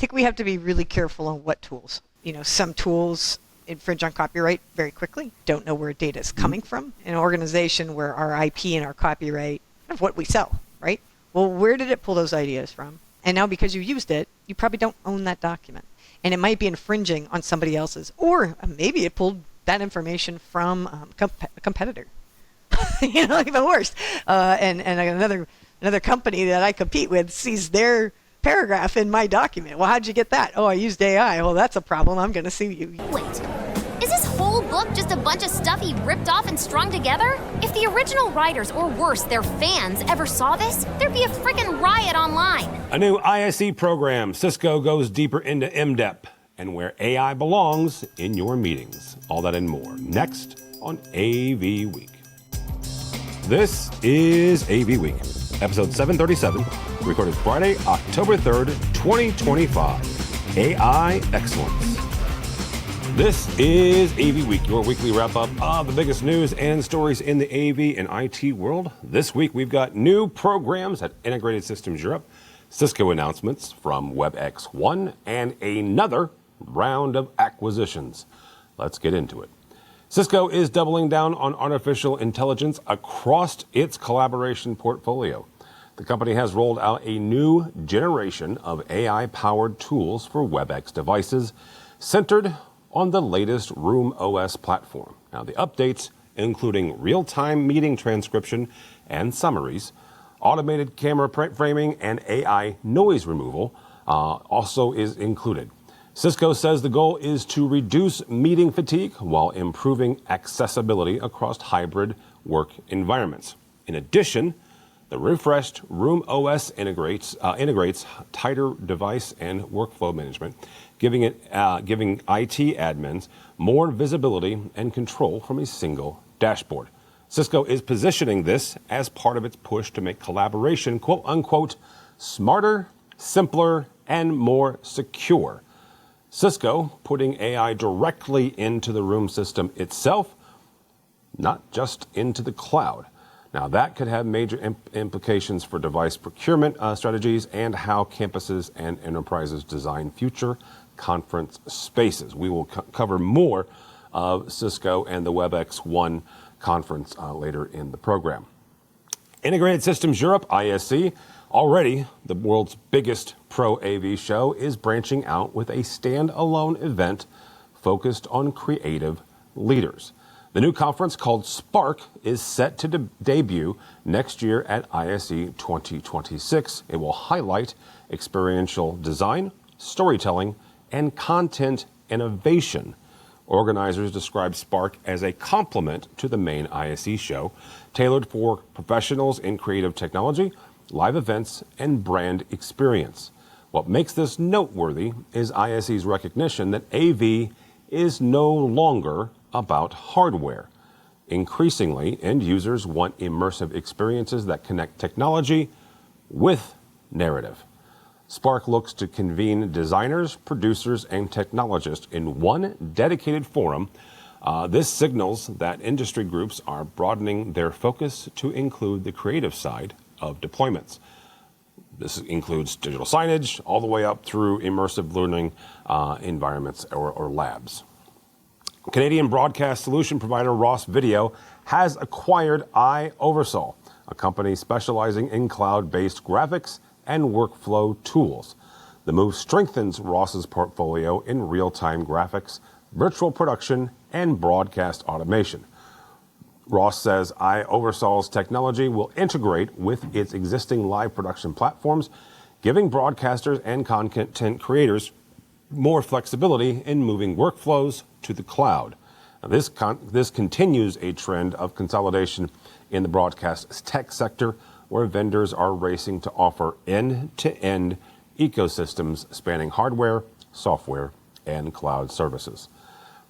think we have to be really careful on what tools. Some tools infringe on copyright very quickly, don't know where data is coming from. An organization where our IP and our copyright of what we sell, right? Well, where did it pull those ideas from? And now because you used it, you probably don't own that document. And it might be infringing on somebody else's. Or maybe it pulled that information from a competitor. Like the worst. And another company that I compete with sees their paragraph in my document. Well, how'd you get that? Oh, I used AI. Well, that's a problem. I'm going to sue you. Wait, is this whole book just a bunch of stuff he ripped off and strung together? If the original writers, or worse, their fans, ever saw this, there'd be a frickin' riot online. A new ISE program, Cisco goes deeper into MDEP and where AI belongs in your meetings. All that and more next on AV Week. This is AV Week, episode 737, recorded Friday, October 3rd, 2025. AI Excellence. This is AV Week, your weekly wrap-up of the biggest news and stories in the AV and IT world. This week, we've got new programs at Integrated Systems Europe, Cisco announcements from WebexOne, and another round of acquisitions. Let's get into it. Cisco is doubling down on artificial intelligence across its collaboration portfolio. The company has rolled out a new generation of AI-powered tools for WebEx devices centered on the latest Room OS platform. Now, the updates, including real-time meeting transcription and summaries, automated camera framing, and AI noise removal, also is included. Cisco says the goal is to reduce meeting fatigue while improving accessibility across hybrid work environments. In addition, the refreshed Room OS integrates tighter device and workflow management, giving IT admins more visibility and control from a single dashboard. Cisco is positioning this as part of its push to make collaboration, quote unquote, smarter, simpler, and more secure. Cisco putting AI directly into the Room system itself, not just into the cloud. Now, that could have major implications for device procurement strategies and how campuses and enterprises design future conference spaces. We will cover more of Cisco and the WebexOne conference later in the program. Integrated Systems Europe, ISE, already the world's biggest pro AV show, is branching out with a standalone event focused on creative leaders. The new conference, called Spark, is set to debut next year at ISE 2026. It will highlight experiential design, storytelling, and content innovation. Organizers describe Spark as a complement to the main ISE show, tailored for professionals in creative technology, live events, and brand experience. What makes this noteworthy is ISE's recognition that AV is no longer about hardware. Increasingly, end users want immersive experiences that connect technology with narrative. Spark looks to convene designers, producers, and technologists in one dedicated forum. This signals that industry groups are broadening their focus to include the creative side of deployments. This includes digital signage all the way up through immersive learning environments or labs. Canadian broadcast solution provider Ross Video has acquired iOversaw, a company specializing in cloud-based graphics and workflow tools. The move strengthens Ross's portfolio in real-time graphics, virtual production, and broadcast automation. Ross says iOversaw's technology will integrate with its existing live production platforms, giving broadcasters and content creators more flexibility in moving workflows to the cloud. Now, this continues a trend of consolidation in the broadcast tech sector, where vendors are racing to offer end-to-end ecosystems spanning hardware, software, and cloud services.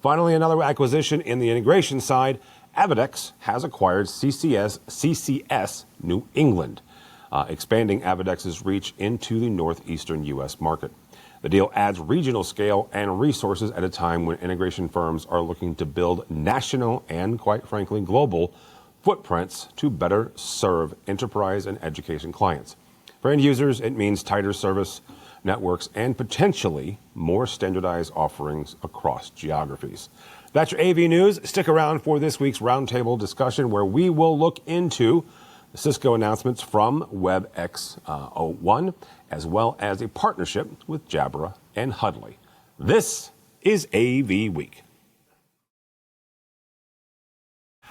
Finally, another acquisition in the integration side. AVDEX has acquired CCS New England, expanding AVDEX's reach into the northeastern U.S. market. The deal adds regional scale and resources at a time when integration firms are looking to build national and, quite frankly, global footprints to better serve enterprise and education clients. For end users, it means tighter service networks, and potentially more standardized offerings across geographies. That's your AV News. Stick around for this week's roundtable discussion where we will look into the Cisco announcements from WebexOne, as well as a partnership with Jabra and Huddly. This is AV Week.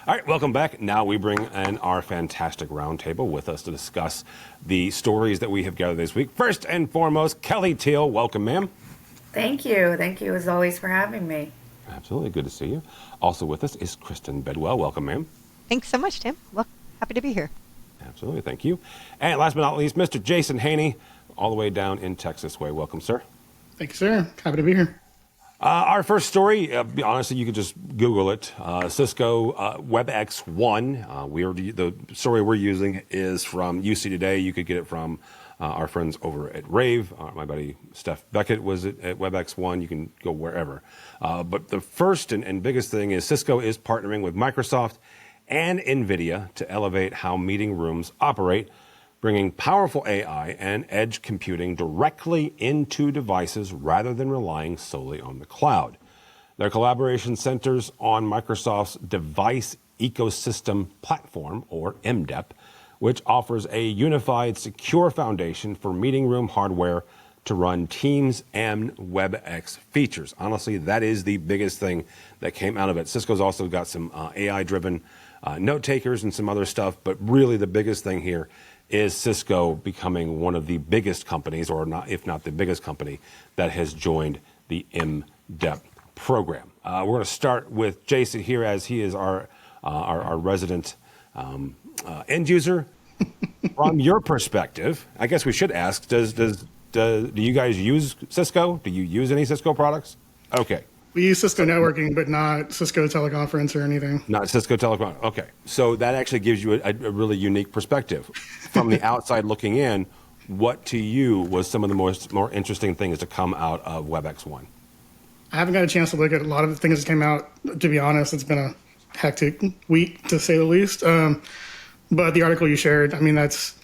All right, welcome back. Now we bring in our fantastic roundtable with us to discuss the stories that we have gathered this week. First and foremost, Kelly Teal, welcome, ma'am. Thank you. Thank you as always for having me. Absolutely, good to see you. Also with us is Kristen Bedwell. Welcome, ma'am. Thanks so much, Tim. Well, happy to be here. Absolutely, thank you. And last but not least, Mr. Jason Haney, all the way down in Texas way. Welcome, sir. Thank you, sir. Happy to be here. Our first story, honestly, you can just Google it. Cisco WebexOne. The story we're using is from UC Today. You could get it from our friends over at Rave. My buddy Steph Beckett was at WebexOne. You can go wherever. But the first and biggest thing is Cisco is partnering with Microsoft and NVIDIA to elevate how meeting rooms operate, bringing powerful AI and edge computing directly into devices rather than relying solely on the cloud. Their collaboration centers on Microsoft's device ecosystem platform, or MDEP, which offers a unified, secure foundation for meeting room hardware to run Teams and WebEx features. Honestly, that is the biggest thing that came out of it. Cisco's also got some AI-driven note takers and some other stuff, but really the biggest thing here is Cisco becoming one of the biggest companies, or not, if not the biggest company, that has joined the MDEP program. We're going to start with Jason here, as he is our resident end user. From your perspective, I guess we should ask: do you guys use Cisco? Do you use any Cisco products? Okay. We use Cisco networking, but not Cisco teleconference or anything. Not Cisco Telecom. Okay. So that actually gives you a really unique perspective. From the outside looking in, what to you was some of the more interesting things to come out of WebexOne? I haven't got a chance to look at a lot of the things that came out. To be honest, it's been a hectic week, to say the least. But the article you shared, I mean, it's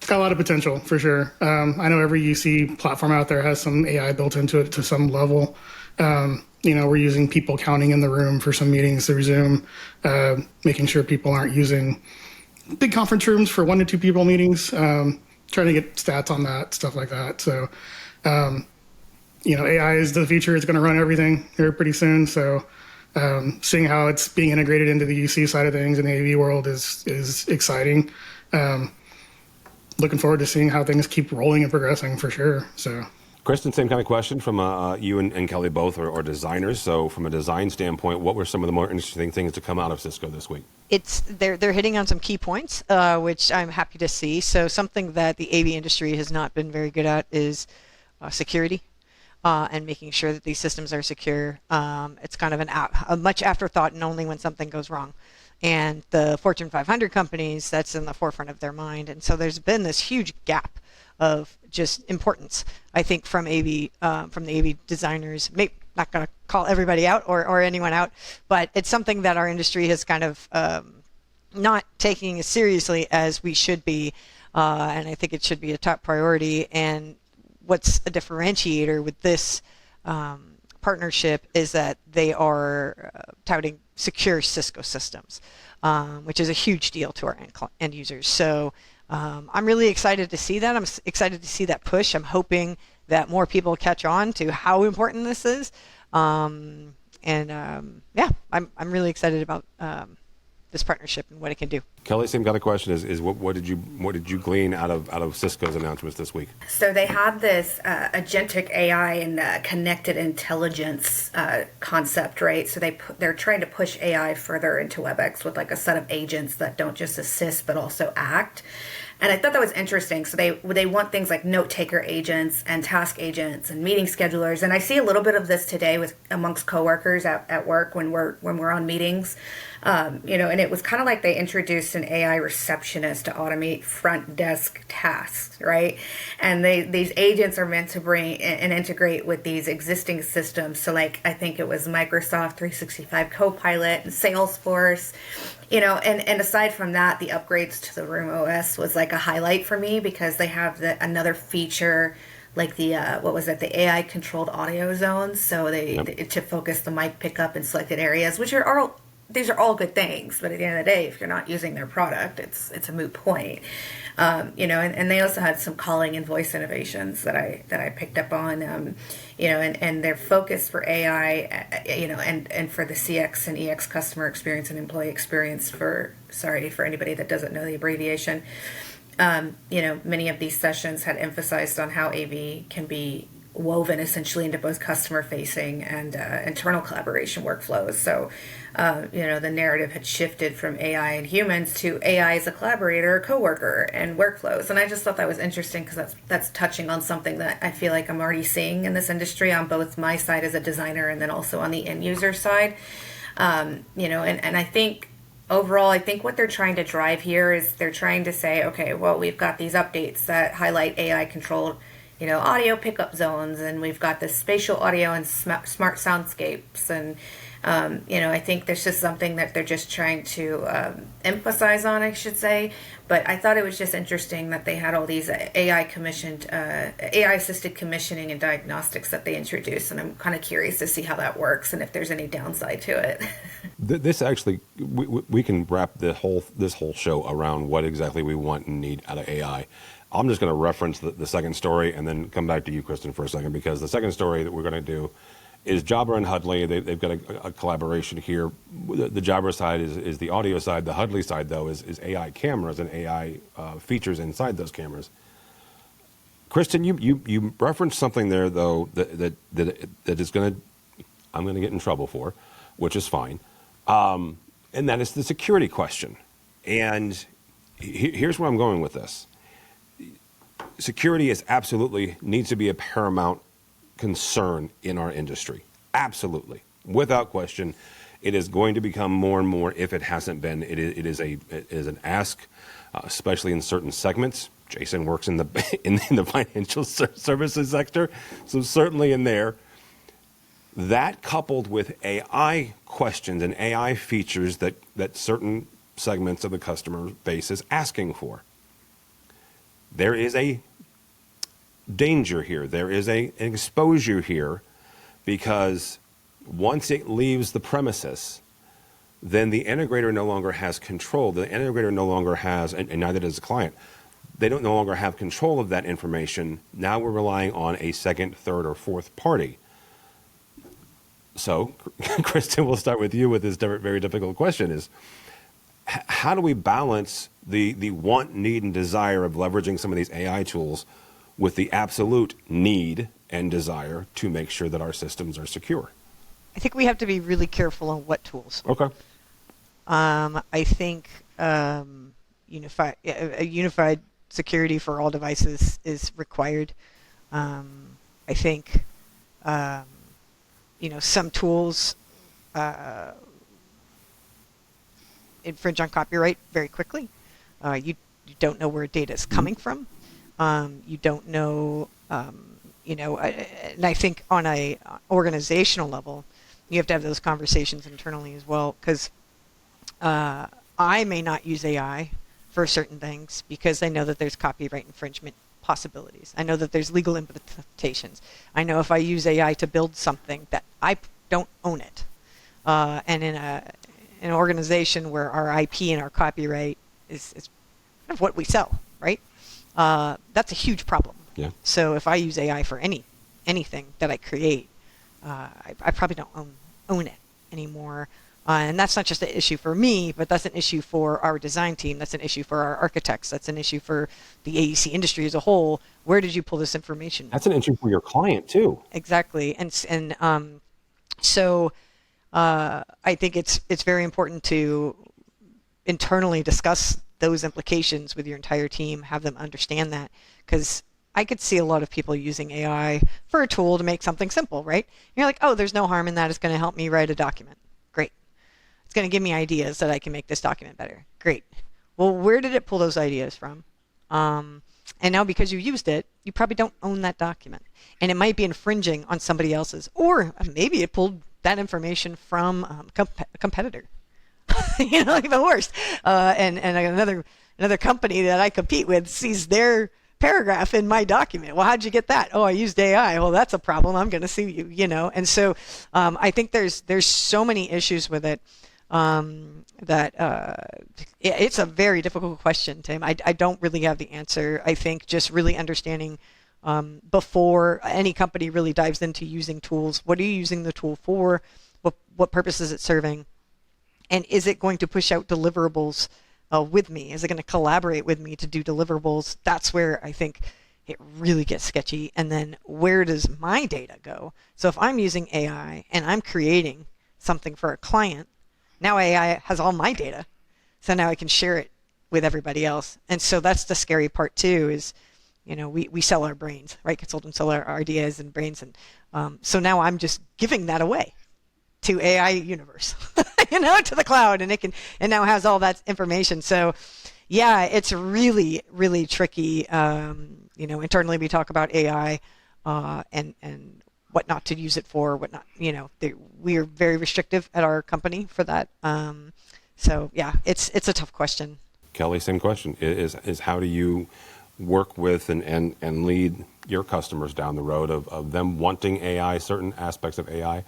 got a lot of potential for sure. I know every UC platform out there has some AI built into it to some level. We're using people counting in the room for some meetings through Zoom, making sure people aren't using big conference rooms for 1 to 2 people meetings, trying to get stats on that, stuff like that. So, AI is the future. It's going to run everything here pretty soon. So, seeing how it's being integrated into the UC side of things in the AV world is exciting. Looking forward to seeing how things keep rolling and progressing for sure. So. Kristen, same kind of question from you and Kelly both are designers. So from a design standpoint, what were some of the more interesting things to come out of Cisco this week? They're hitting on some key points, which I'm happy to see. So something that the AV industry has not been very good at is security and making sure that these systems are secure. It's kind of a much afterthought and only when something goes wrong. And the Fortune 500 companies, that's in the forefront of their mind. And so there's been this huge gap of just importance, I think, from the AV designers. Maybe not going to call everybody out or anyone out, but it's something that our industry has kind of not taking as seriously as we should be, and I think it should be a top priority. And what's a differentiator with this partnership is that they are touting secure Cisco systems, which is a huge deal to our end users. So I'm really excited to see that. I'm excited to see that push. I'm hoping that more people catch on to how important this is. I'm really excited about this partnership and what it can do. Kelly, same kind of question is what did you glean out of Cisco's announcements this week? So they have this agentic AI and connected intelligence concept, right? So they're trying to push AI further into WebEx with like a set of agents that don't just assist but also act. And I thought that was interesting. So they want things like note taker agents and task agents and meeting schedulers. And I see a little bit of this today amongst coworkers at work when we're on meetings. And it was kind of like they introduced an AI receptionist to automate front desk tasks, right? And these agents are meant to bring and integrate with these existing systems. So like, I think it was Microsoft 365 Copilot and Salesforce, and aside from that, the upgrades to the Room OS was like a highlight for me because they have another feature like the what was it, the AI controlled audio zones. So to focus the mic pickup in selected areas, which are all, these are all good things, but at the end of the day, if you're not using their product, it's a moot point. And they also had some calling and voice innovations that I picked up on, and their focus for AI, and for the CX and EX customer experience and employee experience for anybody that doesn't know the abbreviation. Many of these sessions had emphasized on how AV can be woven essentially into both customer facing and internal collaboration workflows. So, the narrative had shifted from AI and humans to AI as a collaborator, coworker, and workflows. And I just thought that was interesting because that's touching on something that I feel like I'm already seeing in this industry on both my side as a designer and then also on the end user side. And I think overall, I think what they're trying to drive here is they're trying to say, okay, well, we've got these updates that highlight AI controlled audio pickup zones, and we've got this spatial audio and smart soundscapes, and I think there's just something that they're just trying to emphasize on, I should say. But I thought it was just interesting that they had all these AI assisted commissioning and diagnostics that they introduced, and I'm kind of curious to see how that works and if there's any downside to it. This actually, we can wrap this whole show around what exactly we want and need out of AI. I'm just going to reference the second story and then come back to you, Kristen, for a second, because the second story that we're going to do is Jabra and Huddly. They've got a collaboration here. The Jabra side is the audio side. The Huddly side, though, is AI cameras and AI features inside those cameras. Kristen, you referenced something there, though, that is going to, I'm going to get in trouble for, which is fine, and that is the security question. And here's where I'm going with this. Security needs to be a paramount concern in our industry. Absolutely. Without question, it is going to become more and more, if it hasn't been. It is an ask, especially in certain segments. Jason works in the financial services sector, so certainly in there. That coupled with AI questions and AI features that certain segments of the customer base is asking for. There is a danger here. There is an exposure here, because once it leaves the premises, then the integrator no longer has control. The integrator no longer has, and neither does the client, they don't no longer have control of that information. Now we're relying on a second, third, or fourth party. So, Kristen, we'll start with you with this very difficult question is, how do we balance the want, need, and desire of leveraging some of these AI tools with the absolute need and desire to make sure that our systems are secure? I think we have to be really careful on what tools. Okay. I think unified security for all devices is required. I think some tools infringe on copyright very quickly. You don't know where data is coming from. You don't know, and I think on a organizational level, you have to have those conversations internally as well, because I may not use AI for certain things because I know that there's copyright infringement possibilities. I know that there's legal implications. I know if I use AI to build something that I don't own it, and in an organization where our IP and our copyright is kind of what we sell, right? That's a huge problem. Yeah. So if I use AI for anything that I create, I probably don't own it anymore. And that's not just an issue for me, but that's an issue for our design team. That's an issue for our architects. That's an issue for the AEC industry as a whole. Where did you pull this information? That's an issue for your client too. Exactly. So I think it's very important to internally discuss those implications with your entire team, have them understand that, because I could see a lot of people using AI for a tool to make something simple, right? And you're like, oh, there's no harm in that. It's going to help me write a document. Great. It's going to give me ideas that I can make this document better. Great. Well, where did it pull those ideas from? And now because you used it, you probably don't own that document. And it might be infringing on somebody else's. Or maybe it pulled that information from a competitor. Like the worst. And another company that I compete with sees their paragraph in my document. Well, how'd you get that? Oh, I used AI. Well, that's a problem. I'm going to sue you, And so I think there's so many issues with it it's a very difficult question, Tim. I don't really have the answer. I think just really understanding before any company really dives into using tools, what are you using the tool for? What purpose is it serving? And is it going to push out deliverables with me? Is it going to collaborate with me to do deliverables? That's where I think it really gets sketchy. And then where does my data go? So if I'm using AI and I'm creating something for a client, now AI has all my data. So now I can share it with everybody else. And so that's the scary part too, is, we sell our brains, right? Consultants sell our ideas and brains. And so now I'm just giving that away to AI universe, to the cloud, and and now has all that information. So yeah, it's really, really tricky. Internally we talk about AI and what not to use it for, what not, we are very restrictive at our company for that. So yeah, it's a tough question. Kelly, same question is how do you work with and lead your customers down the road of them wanting AI, certain aspects of AI,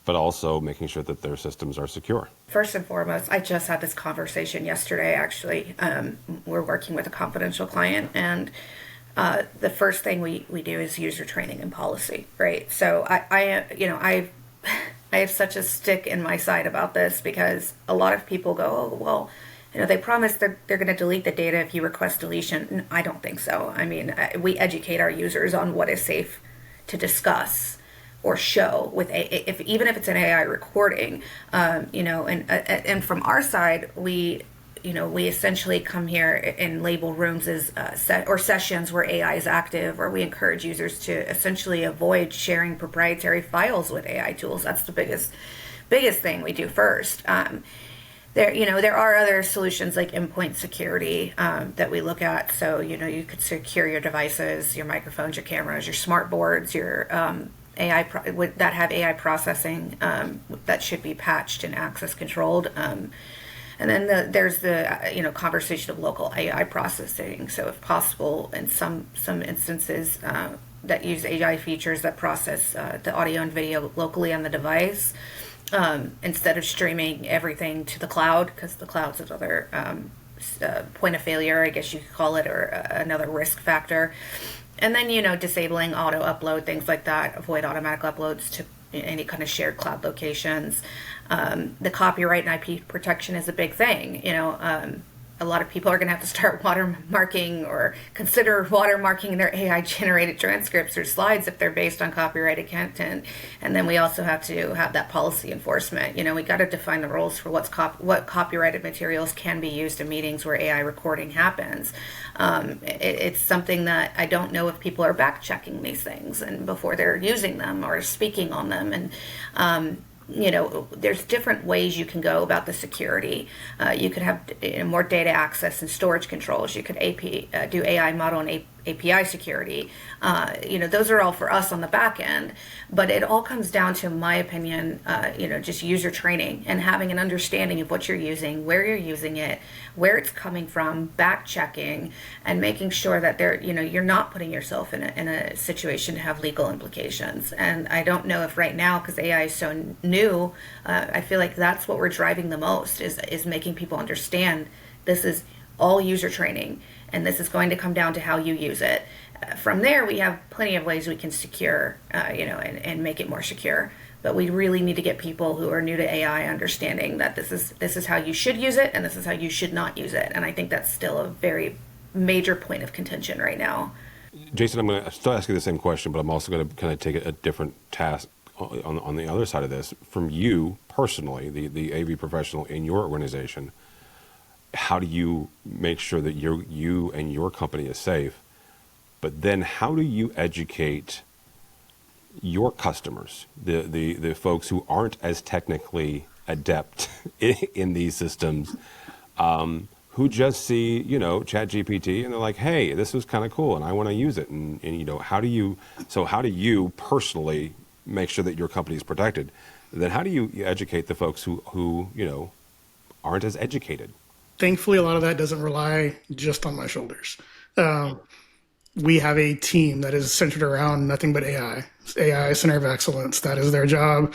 but also making sure that their systems are secure? First and foremost, I just had this conversation yesterday, actually. We're working with a confidential client, and the first thing we do is user training and policy, right? So I have such a stick in my side about this, because a lot of people go, oh, well, they promise they're going to delete the data if you request deletion. I don't think so. I mean, we educate our users on what is safe to discuss or show with even if it's an AI recording, and from our side, we essentially come here and label rooms as sessions where AI is active, or we encourage users to essentially avoid sharing proprietary files with AI tools. That's the biggest thing we do first. There are other solutions like endpoint security that we look at. So, you could secure your devices, your microphones, your cameras, your smart boards, your AI that have AI processing that should be patched and access controlled. And then there's the conversation of local AI processing. So if possible, in some instances that use AI features that process the audio and video locally on the device, instead of streaming everything to the cloud, because the cloud's another point of failure, I guess you could call it, or another risk factor. And then, disabling auto upload, things like that, avoid automatic uploads to any kind of shared cloud locations. The copyright and IP protection is a big thing. A lot of people are going to have to start watermarking or consider watermarking their AI-generated transcripts or slides if they're based on copyrighted content. And then we also have to have that policy enforcement. We got to define the rules for what copyrighted materials can be used in meetings where AI recording happens. It's something that I don't know if people are back-checking these things and before they're using them or speaking on them. And there's different ways you can go about the security. You could have more data access and storage controls. You could do AI model and API security. Those are all for us on the back end, but it all comes down to, in my opinion, just user training and having an understanding of what you're using, where you're using it, where it's coming from, back checking, and making sure that you're not putting yourself in a situation to have legal implications. And I don't know if right now, because AI is so new, I feel like that's what we're driving the most, is making people understand this is all user training, and this is going to come down to how you use it. From there, we have plenty of ways we can secure, and make it more secure. But we really need to get people who are new to AI understanding that this is how you should use it, and this is how you should not use it. And I think that's still a very major point of contention right now. Jason, I'm going to still ask you the same question, but I'm also going to kind of take a different task on the other side of this. From you personally, the AV professional in your organization, how do you make sure that you and your company is safe? But then how do you educate your customers, the folks who aren't as technically adept in these systems, who just see, ChatGPT and they're like, hey, this was kind of cool and I want to use it. And how do you personally make sure that your company is protected? Then how do you educate the folks who aren't as educated? Thankfully, a lot of that doesn't rely just on my shoulders. we have a team that is centered around nothing but AI. AI Center of Excellence. That is their job.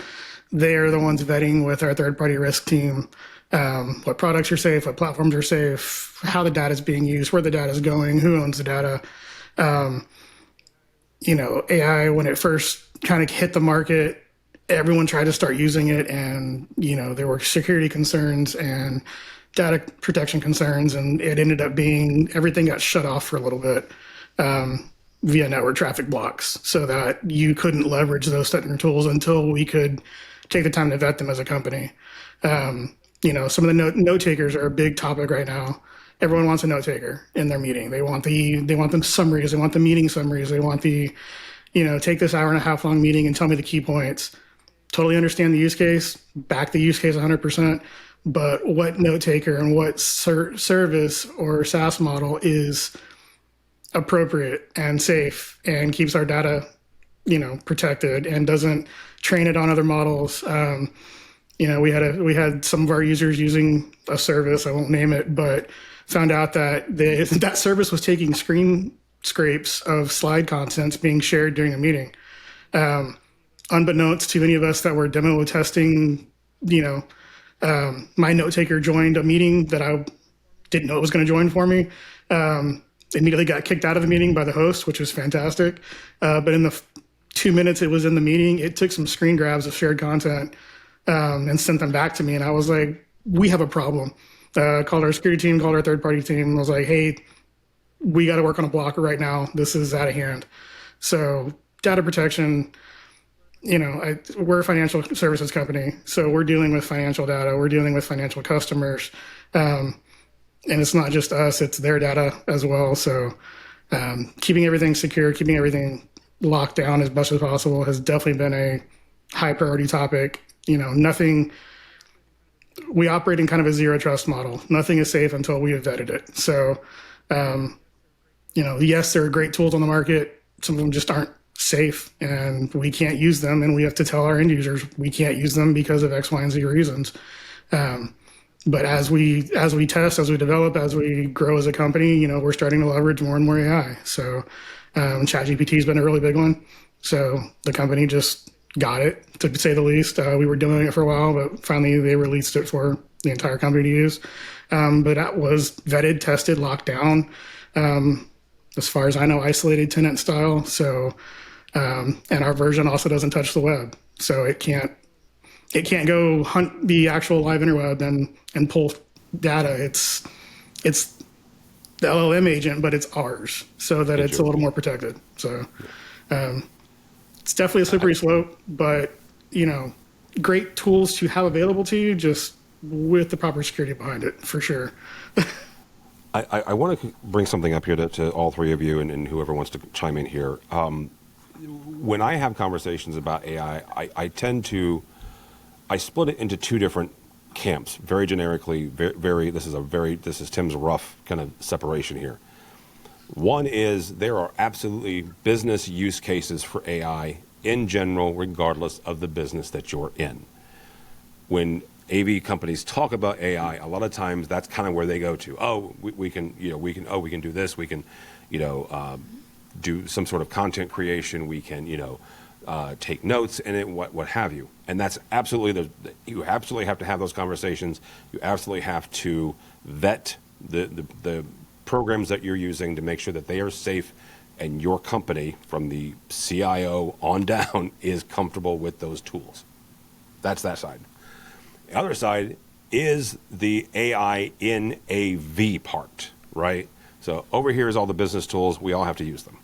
They're the ones vetting with our third-party risk team what products are safe, what platforms are safe, how the data is being used, where the data is going, who owns the data. AI, when it first kind of hit the market, everyone tried to start using it, and there were security concerns and data protection concerns, and it ended up being everything got shut off for a little bit via network traffic blocks, so that you couldn't leverage those technical tools until we could take the time to vet them as a company. Some of the note takers are a big topic right now. Everyone wants a note taker in their meeting. They want the summaries. They want the meeting summaries. They want the, take this hour and a half long meeting and tell me the key points. Totally understand the use case, back the use case 100%. But what note taker and what service or SaaS model is appropriate and safe and keeps our data, protected and doesn't train it on other models. We had some of our users using a service, I won't name it, but found out that that service was taking screen scrapes of slide contents being shared during a meeting. Unbeknownst to any of us that were demo testing, my note taker joined a meeting that I didn't know it was going to join for me. Immediately got kicked out of the meeting by the host, which was fantastic. But in the 2 minutes it was in the meeting, it took some screen grabs of shared content and sent them back to me. And I was like, we have a problem. Called our security team, called our third-party team. I was like, hey, we got to work on a blocker right now. This is out of hand. So data protection, we're a financial services company. So we're dealing with financial data. We're dealing with financial customers. And it's not just us, it's their data as well. So keeping everything secure, keeping everything locked down as much as possible has definitely been a high priority topic. We operate in kind of a zero trust model. Nothing is safe until we have vetted it. So, yes, there are great tools on the market. Some of them just aren't safe and we can't use them. And we have to tell our end users we can't use them because of X, Y, and Z reasons. But as we test, as we develop, as we grow as a company, we're starting to leverage more and more AI. So ChatGPT has been a really big one. So the company just got it, to say the least. We were doing it for a while, but finally they released it for the entire company to use. But that was vetted, tested, locked down. As far as I know, isolated tenant style. So, and our version also doesn't touch the web. So it can't go hunt the actual live interweb and pull data. It's the LLM agent, but it's ours, so that it's a little more protected. So it's definitely a slippery slope, but great tools to have available to you, just with the proper security behind it, for sure. I want to bring something up here to all three of you and whoever wants to chime in here. When I have conversations about AI, I split it into two different camps, very generically. This is Tim's rough kind of separation here. One is there are absolutely business use cases for AI in general, regardless of the business that you're in. When AV companies talk about AI, a lot of times that's kind of where they go to. Oh, we can do this. We can, do some sort of content creation. We can, take notes in it, what have you. And that's absolutely, you absolutely have to have those conversations. You absolutely have to vet the programs that you're using to make sure that they are safe and your company, from the CIO on down, is comfortable with those tools. That's that side. The other side is the AI in AV part, right? So over here is all the business tools. We all have to use them.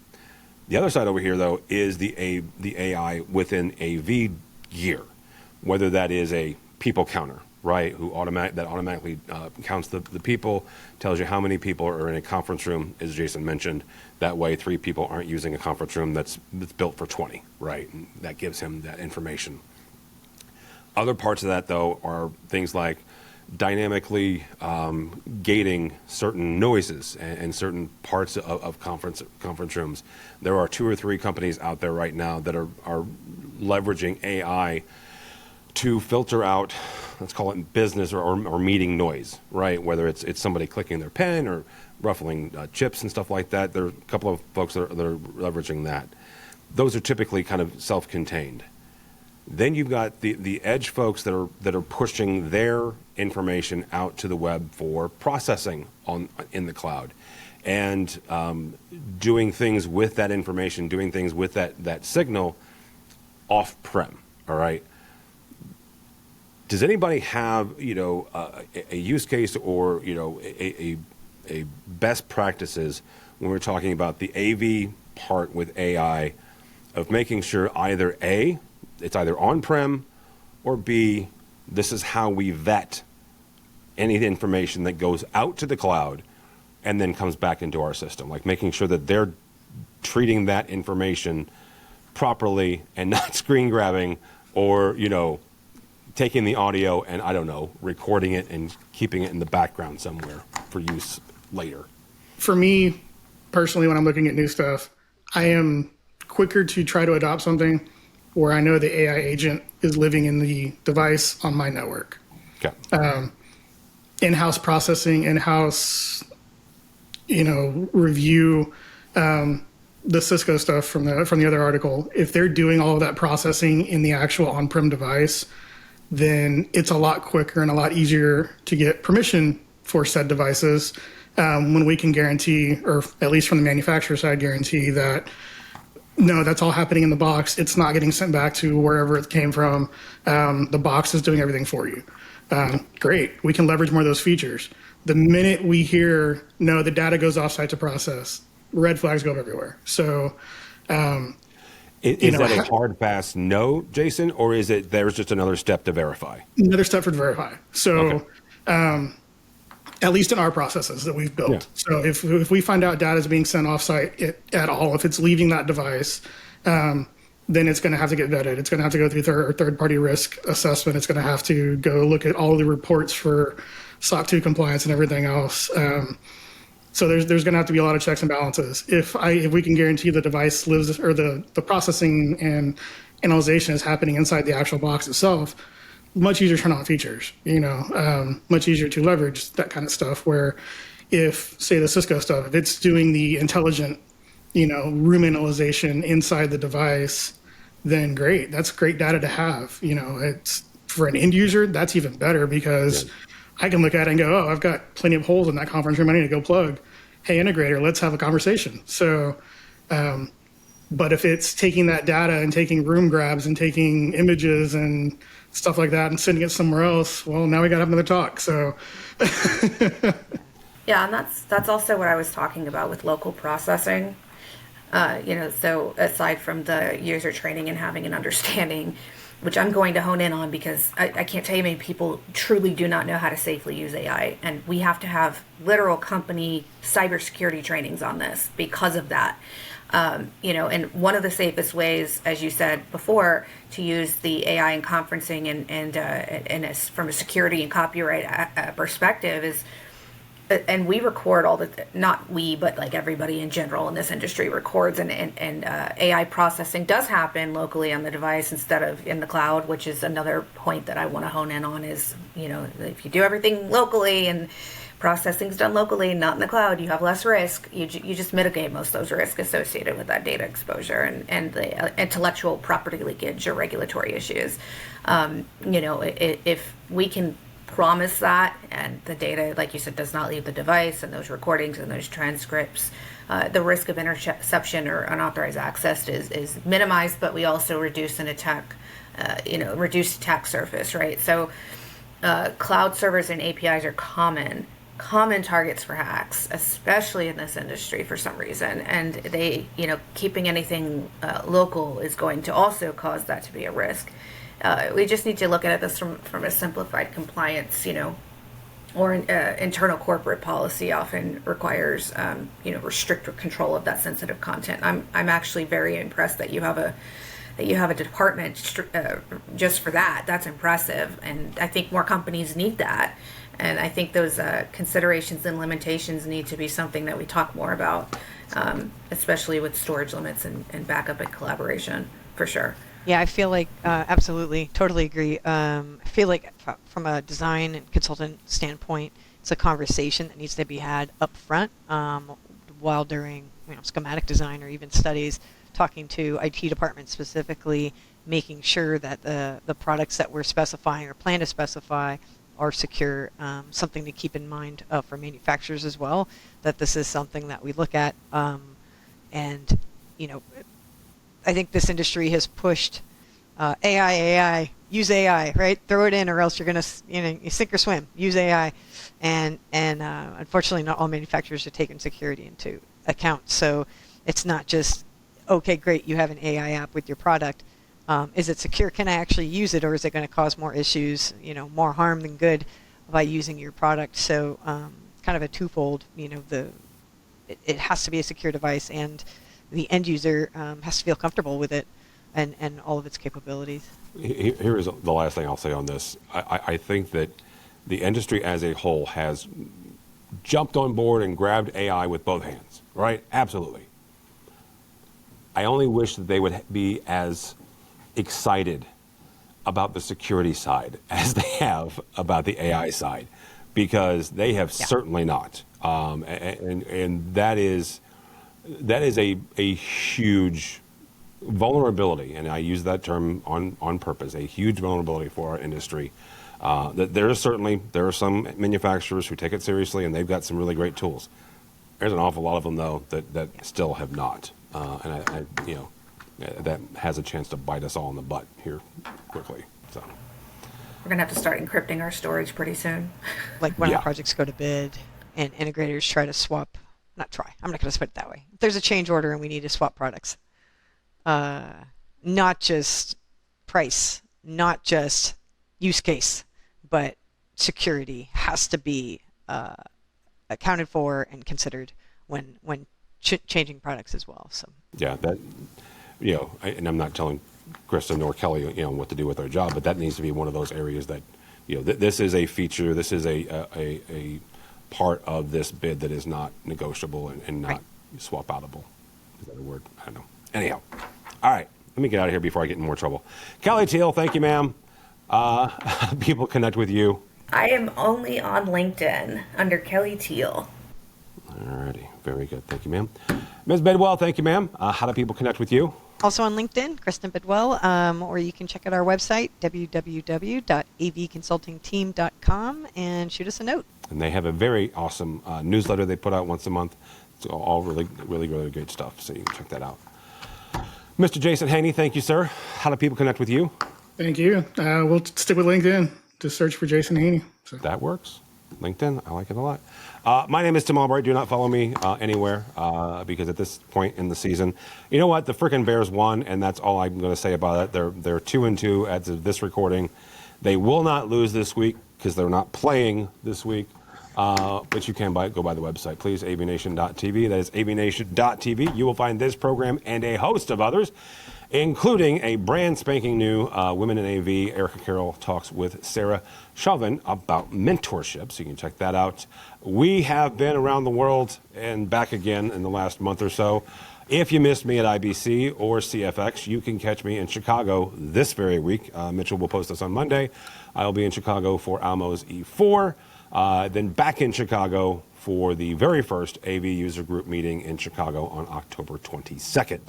The other side over here, though, is the AI within AV gear, whether that is a people counter, right, that automatically counts the people, tells you how many people are in a conference room, as Jason mentioned. That way, 3 people aren't using a conference room that's built for 20, right? And that gives him that information. Other parts of that, though, are things like dynamically gating certain noises and certain parts of conference rooms. There are 2 or 3 companies out there right now that are leveraging AI to filter out, let's call it business or meeting noise, right? Whether it's somebody clicking their pen or ruffling chips and stuff like that. There are a couple of folks that are leveraging that. Those are typically kind of self-contained. Then you've got the edge folks that are pushing their information out to the web for processing in the cloud, and doing things with that information, doing things with that signal off-prem. All right. Does anybody have a use case or a best practices when we're talking about the AV part with AI, of making sure either A, it's either on-prem, or B, this is how we vet any information that goes out to the cloud and then comes back into our system, like making sure that they're treating that information properly and not screen grabbing or, taking the audio and, I don't know, recording it and keeping it in the background somewhere for use later. For me, personally, when I'm looking at new stuff, I am quicker to try to adopt something where I know the AI agent is living in the device on my network. Okay. In-house processing, in-house, review, the Cisco stuff from the other article. If they're doing all of that processing in the actual on-prem device, then it's a lot quicker and a lot easier to get permission for said devices, when we can guarantee, or at least from the manufacturer side, guarantee that no, that's all happening in the box. It's not getting sent back to wherever it came from. The box is doing everything for you. Great. We can leverage more of those features. The minute we hear, no, the data goes offsite to process, red flags go everywhere. So, is that a hard, fast no, Jason, or is it there's just another step to verify? Another step to verify. So, okay. At least in our processes that we've built. Yeah. So if we find out data is being sent offsite at all, if it's leaving that device, then it's going to have to get vetted. It's going to have to go through third-party risk assessment. It's going to have to go look at all the reports for SOC 2 compliance and everything else. So there's going to have to be a lot of checks and balances. If we can guarantee the device lives, or the processing and analyzation is happening inside the actual box itself, much easier to turn on features, much easier to leverage that kind of stuff, where if, say, the Cisco stuff, if it's doing the intelligent, room analyzation inside the device, then great. That's great data to have. It's for an end user, that's even better, because I can look at it and go, oh, I've got plenty of holes in that conference room I need to go plug. Hey, integrator, let's have a conversation. So, but if it's taking that data and taking room grabs and taking images and stuff like that and sending it somewhere else, well, now we got to have another talk. So, yeah, and that's also what I was talking about with local processing. So aside from the user training and having an understanding, which I'm going to hone in on, because I can't tell you many people truly do not know how to safely use AI, and we have to have literal company cybersecurity trainings on this because of that. And one of the safest ways, as you said before, to use the AI in conferencing and from a security and copyright perspective is, and we record not we, but like everybody in general in this industry records, and AI processing does happen locally on the device instead of in the cloud, which is another point that I want to hone in on is, if you do everything locally and processing's done locally, not in the cloud, you have less risk. You just mitigate most of those risks associated with that data exposure and the intellectual property leakage or regulatory issues. If we can promise that, and the data, like you said, does not leave the device, and those recordings and those transcripts, the risk of interception or unauthorized access is minimized, but we also reduce an attack, reduce attack surface, right? So cloud servers and APIs are common targets for hacks, especially in this industry for some reason, and they, keeping anything local is going to also cause that to be a risk. We just need to look at this from a simplified compliance, or internal corporate policy often requires, restrict control of that sensitive content. I'm actually very impressed that you have a department just for that. That's impressive, and I think more companies need that. And I think those considerations and limitations need to be something that we talk more about, especially with storage limits and backup and collaboration, for sure. Yeah, I feel like, absolutely, totally agree. I feel like from a design and consultant standpoint, It's a conversation that needs to be had up front while during schematic design or even studies, talking to IT departments specifically, making sure that the products that we're specifying or plan to specify are secure. Something to keep in mind for manufacturers as well, that this is something that we look at. And I think this industry has pushed AI, use AI, right? Throw it in, or else you're gonna, you sink or swim. Use AI, and unfortunately, not all manufacturers are taking security into account. So it's not just, okay, great, you have an AI app with your product. Is it secure? Can I actually use it, or is it going to cause more issues, more harm than good by using your product? So kind of a twofold. It has to be a secure device, and the end user has to feel comfortable with it and all of its capabilities. Here is the last thing I'll say on this. I think that the industry as a whole has jumped on board and grabbed AI with both hands, right? Absolutely. I only wish that they would be as excited about the security side as they have about the AI side, because they have certainly not. And that is a huge vulnerability, and I use that term on purpose, a huge vulnerability for our industry. That there are some manufacturers who take it seriously, and they've got some really great tools. There's an awful lot of them, though, that still have not. And that has a chance to bite us all in the butt here quickly. So We're going to have to start encrypting our storage pretty soon. Like when our projects go to bid and integrators try to swap, I'm not going to put it that way. If there's a change order and we need to swap products, not just price, not just use case, but security has to be accounted for and considered when changing products as well. So that, and I'm not telling Krista nor Kelly, what to do with their job, but that needs to be one of those areas that, this is a feature, this is a part of this bid that is not negotiable and not swap outable. Is that a word? I don't know. Anyhow, all right, let me get out of here before I get in more trouble. Kelly Teal, thank you, ma'am. People connect with you. I am only on LinkedIn under Kelly Teal. All righty, very good. Thank you, ma'am. Ms. Bidwell, thank you, ma'am. How do people connect with you? Also on LinkedIn, Kristen Bidwell, or you can check out our website, www.avconsultingteam.com, and shoot us a note. And they have a very awesome newsletter they put out once a month. It's all really, really, really great stuff, so you can check that out. Mr. Jason Haney, thank you, sir. How do people connect with you? Thank you. We'll stick with LinkedIn. Just search for Jason Haney. So. That works. LinkedIn, I like it a lot. My name is Tim Albright. Do not follow me anywhere because at this point in the season, you know what? The frickin' Bears won, and that's all I'm going to say about it. They're 2-2 as of this recording. They will not lose this week because they're not playing this week. But you can go by the website, please, AVNation.tv. That is AVNation.tv. You will find this program and a host of others, including a brand spanking new Women in AV. Erica Carroll talks with Sarah Chauvin about mentorship, so you can check that out. We have been around the world and back again in the last month or so. If you missed me at IBC or CFX, you can catch me in Chicago this very week. Mitchell will post this on Monday. I'll be in Chicago for Almo's E4, then back in Chicago for the very first AV user group meeting in Chicago on October 22nd.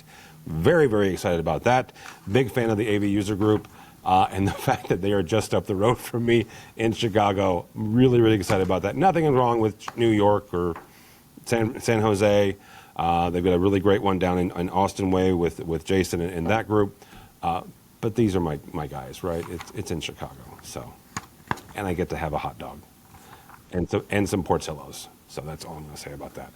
Very, very excited about that. Big fan of the AV user group and the fact that they are just up the road from me in Chicago. Really, really excited about that. Nothing is wrong with New York or San Jose. They've got a really great one down in Austin Way with Jason and that group. But these are my guys, right? It's in Chicago. So, and I get to have a hot dog and some Portillo's. So that's all I'm going to say about that.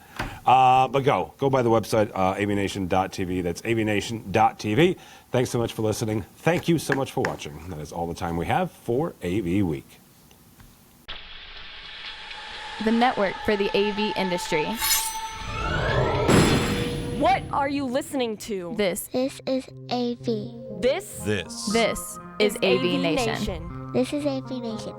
But go by the website, AVNation.tv. That's AVNation.tv. Thanks so much for listening. Thank you so much for watching. That is all the time we have for AV Week. The network for the AV industry. What are you listening to? This is AV. This is AV Nation. This is AV Nation.